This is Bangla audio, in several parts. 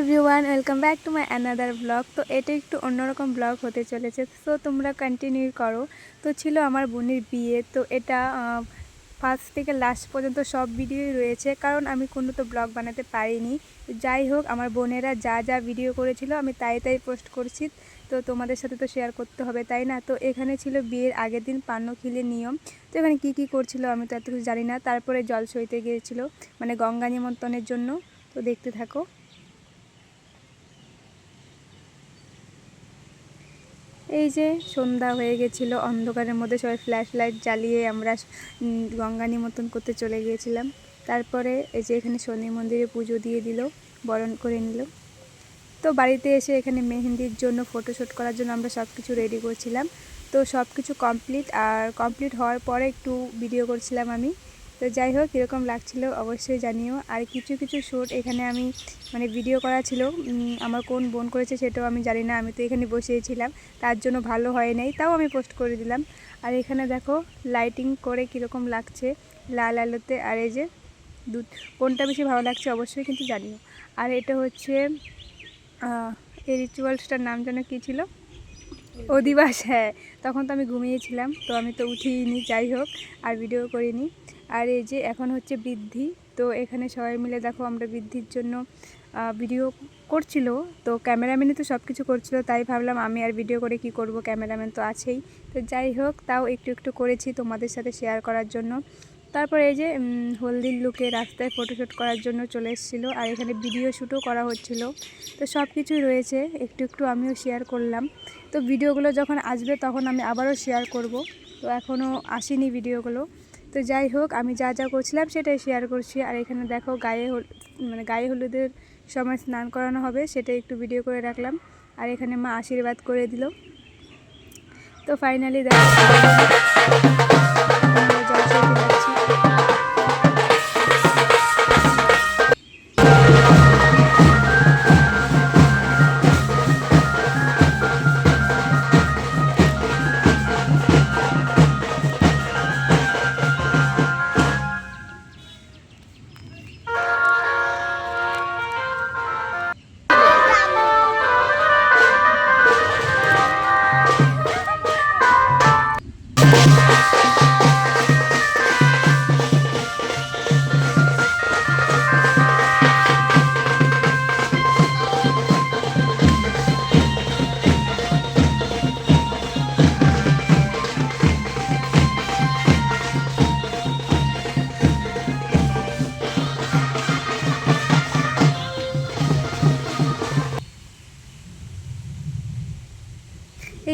Everyone, welcome back to my another blog. তো এটা একটু অন্যরকম ব্লগ হতে চলেছে, তো তোমরা কন্টিনিউ করো। তো ছিল আমার বোনের বিয়ে, তো এটা ফার্স্ট থেকে লাস্ট পর্যন্ত সব ভিডিওই রয়েছে, কারণ আমি কোনো তো ব্লগ বানাতে পারিনি। যাই হোক, আমার বোনেরা যা যা ভিডিও করেছিল আমি তাই পোস্ট করছি, তো তোমাদের সাথে তো শেয়ার করতে হবে, তাই না? তো এখানে ছিল বিয়ের আগের দিন পান্নখিলের নিয়ম। তো এখানে কী করছিল আমি তো এত কিছু জানি না। তারপরে জল সইতে গিয়েছিল, মানে গঙ্গা নিমন্ত্রণের জন্য। তো দেখতে থাকো। এই যে সন্ধ্যা হয়ে গেছিলো, অন্ধকারের মধ্যে সবাই ফ্ল্যাশ লাইট জ্বালিয়ে আমরা গঙ্গা নিমন্ত্রণ করতে চলে গিয়েছিলাম। তারপরে এই যে এখানে শনি মন্দিরে পুজো দিয়ে দিল, বরণ করে নিল। তো বাড়িতে এসে এখানে মেহেন্দির জন্য ফটোশ্যুট করার জন্য আমরা সব কিছু রেডি করছিলাম। তো সব কিছু কমপ্লিট, আর কমপ্লিট হওয়ার পরে একটু ভিডিও করছিলাম আমি। তো যাই হোক, কীরকম লাগছিলো অবশ্যই জানিও। আর কিছু শ্যুট এখানে আমি মানে ভিডিও করা ছিল, আমার কোন বোন করেছে সেটাও আমি জানি না, আমি তো এখানে বসেছিলাম, তার জন্য ভালো হয় নাই, তাও আমি পোস্ট করে দিলাম। আর এখানে দেখো লাইটিং করে কীরকম লাগছে লাল আলোতে। আর এই যে কোনটা বেশি ভালো লাগছে অবশ্যই কিন্তু জানিও। আর এটা হচ্ছে এই রিচুয়ালসটার নাম যেন কী ছিল, অধিবাস। হ্যাঁ, তখন তো আমি ঘুমিয়েছিলাম, তো আমি তো উঠিনি, যাই হোক আর ভিডিও করিনি। আর এই যে এখন হচ্ছে বৃদ্ধি, তো এখানে সবাই মিলে দেখো আমরা বৃদ্ধির জন্য ভিডিও করছিল। তো ক্যামেরাম্যানই তো সব কিছু করছিল, তাই ভাবলাম আমি আর ভিডিও করে কি করব, ক্যামেরাম্যান তো আছেই। তো যাই হোক, তাও একটু করেছি তোমাদের সাথে শেয়ার করার জন্য। তারপর এই যে হলদির লুকে রাস্তায় ফটোশ্যুট করার জন্য চলে এসেছিলো, আর এখানে ভিডিও শ্যুটও করা হচ্ছিল। তো সব কিছুই রয়েছে, একটু আমিও শেয়ার করলাম। তো ভিডিওগুলো যখন আসবে তখন আমি আবারও শেয়ার করব, তো এখনও আসেনি ভিডিওগুলো। তো যাই হোক, আমি যা করছিলাম সেটাই শেয়ার করছি। আর এখানে দেখো গায়ে হলুদের সময় স্নান করানো হবে, সেটা একটু ভিডিও করে রাখলাম। আর এখানে মা আশীর্বাদ করে দিল। তো ফাইনালি দেখো জল সইতে যাচ্ছি।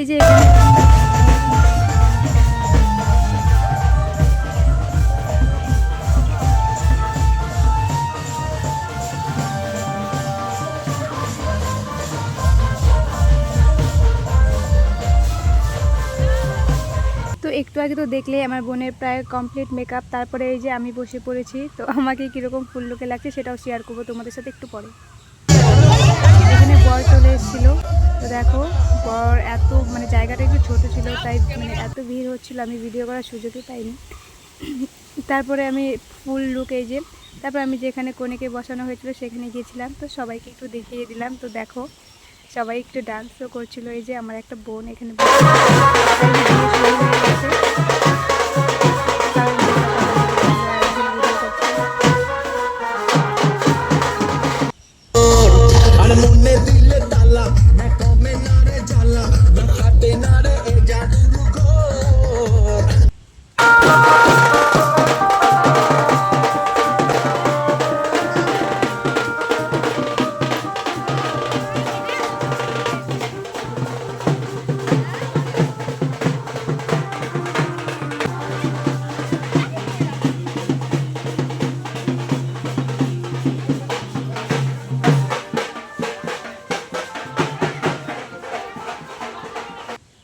এই যে তো একটু আগে তো দেখলে আমার বোনের প্রায় কমপ্লিট মেকআপ। তারপরে এই যে আমি বসে পড়েছি, তো আমাকে কীরকম ফুল লুকে লাগছে সেটাও শেয়ার করবো তোমাদের সাথে একটু পরে। এখানে বর চলে এসেছিলো, তো দেখো বর এত মানে জায়গাটা একটু ছোটো ছিল, তাই মানে এত ভিড় হচ্ছিলো, আমি ভিডিও করার সুযোগই পাইনি। তারপরে আমি ফুল লুক, এই যে তারপর আমি যেখানে কনেকে বসানো হয়েছিল সেখানে গিয়েছিলাম, তো সবাইকে একটু দেখিয়ে দিলাম। তো দেখো সবাই একটু ডান্সও করছিল। এই যে আমার একটা বোন এখানে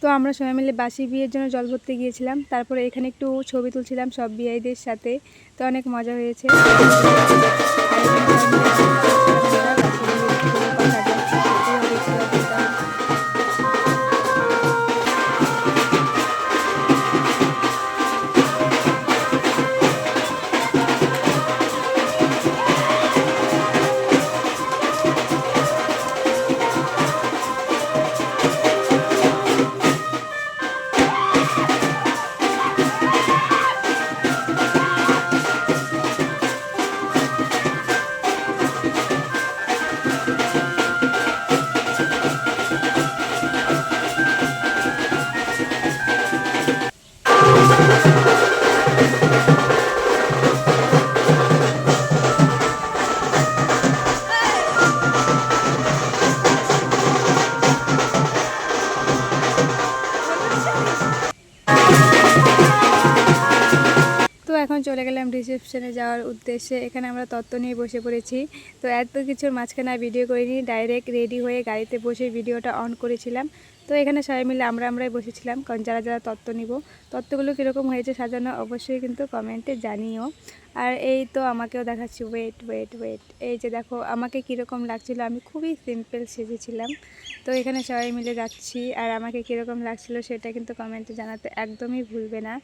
তো আমরা সবাই মিলে বাসি বিয়ের জন্য জল ভরতে গিয়েছিলাম। তারপরে এখানে একটু ছবি তুলছিলাম সব বিআইদের সাথে, তো অনেক মজা হয়েছে। চলে গেলাম রিসেপশনে যাওয়ার উদ্দেশ্যে। এখানে আমরা তত্ত্ব নিয়ে বসে পড়েছি। তো এত কিছুর মাঝখানে ভিডিও করিনি, ডাইরেক্ট রেডি হয়ে গাড়িতে বসে ভিডিওটা অন করেছিলাম। তো এখানে সবাই মিলে আমরাই বসেছিলাম, কারণ যারা যারা তত্ত্ব নিব, তত্ত্বগুলো কীরকম হয়েছে সাজানো অবশ্যই কিন্তু কমেন্টে জানিও। আর এই তো আমাকেও দেখাচ্ছি, ওয়েট ওয়েট ওয়েট, এই যে দেখো আমাকে কীরকম লাগছিলো। আমি খুবই সিম্পল সেজেছিলাম। তো এখানে সবাই মিলে যাচ্ছি, আর আমাকে কীরকম লাগছিলো সেটা কিন্তু কমেন্টে জানাতে একদমই ভুলবে না।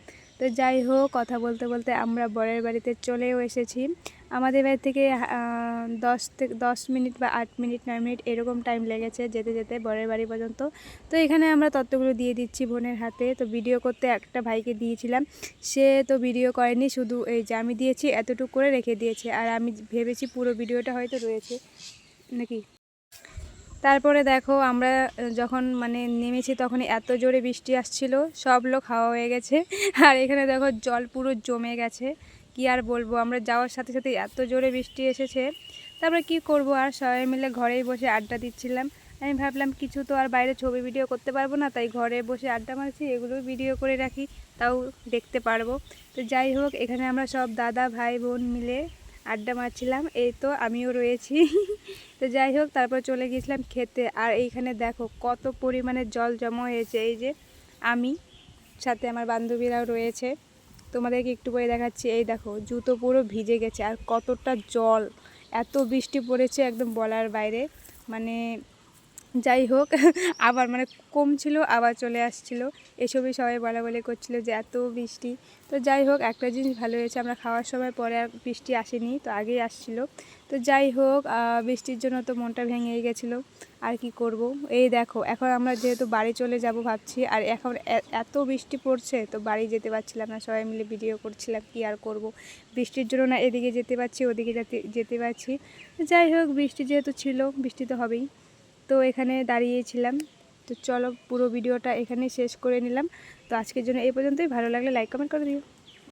তো যাই হোক, কথা বলতে বলতে আমরা বরের বাড়িতে চলেও এসেছি। আমাদের বাড়ি থেকে 10 মিনিট বা 8 মিনিট 9 মিনিট এরকম টাইম লেগেছে যেতে যেতে বরের বাড়ি পর্যন্ত। তো এখানে আমরা তত্ত্বগুলো দিয়ে দিচ্ছি বোনের হাতে। তো ভিডিও করতে একটা ভাইকে দিয়েছিলাম, সে তো ভিডিও করেনি, শুধু এই যে আমি দিয়েছি এতটুকু করে রেখে দিয়েছে। আর আমি ভেবেছি পুরো ভিডিওটা হয়তো রয়েছে নাকি। তারপরে দেখো আমরা যখন নেমেছি তখন এত জোরে বৃষ্টি আসছিল, সব লোক হাওয়া হয়ে গেছে। আর এখানে দেখো জল পুরো জমে গেছে, কি আর বলবো। আমরা যাওয়ার সাথে সাথে এত জোরে বৃষ্টি এসেছে। তারপরে কি করব, আর সবাই মিলে ঘরেই বসে আড্ডা দিচ্ছিলাম। আমি ভাবলাম কিছু তো আর বাইরে ছবি ভিডিও করতে পারবো না, তাই ঘরে বসে আড্ডা মারছি, এগুলো ভিডিও করে রাখি, তাও দেখতে পারবো। তো যাই হোক, এখানে আমরা সব দাদা ভাই বোন মিলে আড্ডা মারছিলাম, এই তো আমিও রয়েছি। তো যাই হোক, তারপর চলে গিয়েছিলাম খেতে। আর এইখানে দেখো কত পরিমাণে জল জমা হয়েছে। এই যে আমি, সাথে আমার বান্ধবীরাও রয়েছে, তোমাদেরকে একটু পরে দেখাচ্ছি। এই দেখো জুতো পুরো ভিজে গেছে, আর কতটা জল, এত বৃষ্টি পড়েছে একদম বলার বাইরে। যাই হোক, আবার কম ছিল আবার চলে আসছিল, এসবই সবাই বলা করছিল যে এত বৃষ্টি। তো যাই হোক, একটা জিনিস ভালো হয়েছে, আমরা খাওয়ার সময় পরে আর বৃষ্টি আসেনি, তো আগেই আসছিল। তো যাই হোক, বৃষ্টির জন্য তো মনটা ভেঙেই গেছিলো, আর কি করব। এই দেখো এখন আমরা যেহেতু বাড়ি চলে যাব ভাবছি, আর এখন এত বৃষ্টি পড়ছে, তো বাড়ি যেতে পারছিলাম না, সবাই মিলে ভিডিও করছিলাম, কি আর করব। বৃষ্টির জন্য না এদিকে যেতে পারছি, ওদিকে যেতে পারছি। যাই হোক, বৃষ্টি যেহেতু ছিল, বৃষ্টি তো হবেই। তো এখানে দাঁড়িয়েছিলাম। তো চলো পুরো ভিডিওটা এখানে শেষ করে নিলাম। তো আজকের জন্য এই পর্যন্তই। ভালো লাগলে লাইক কমেন্ট করে দিও।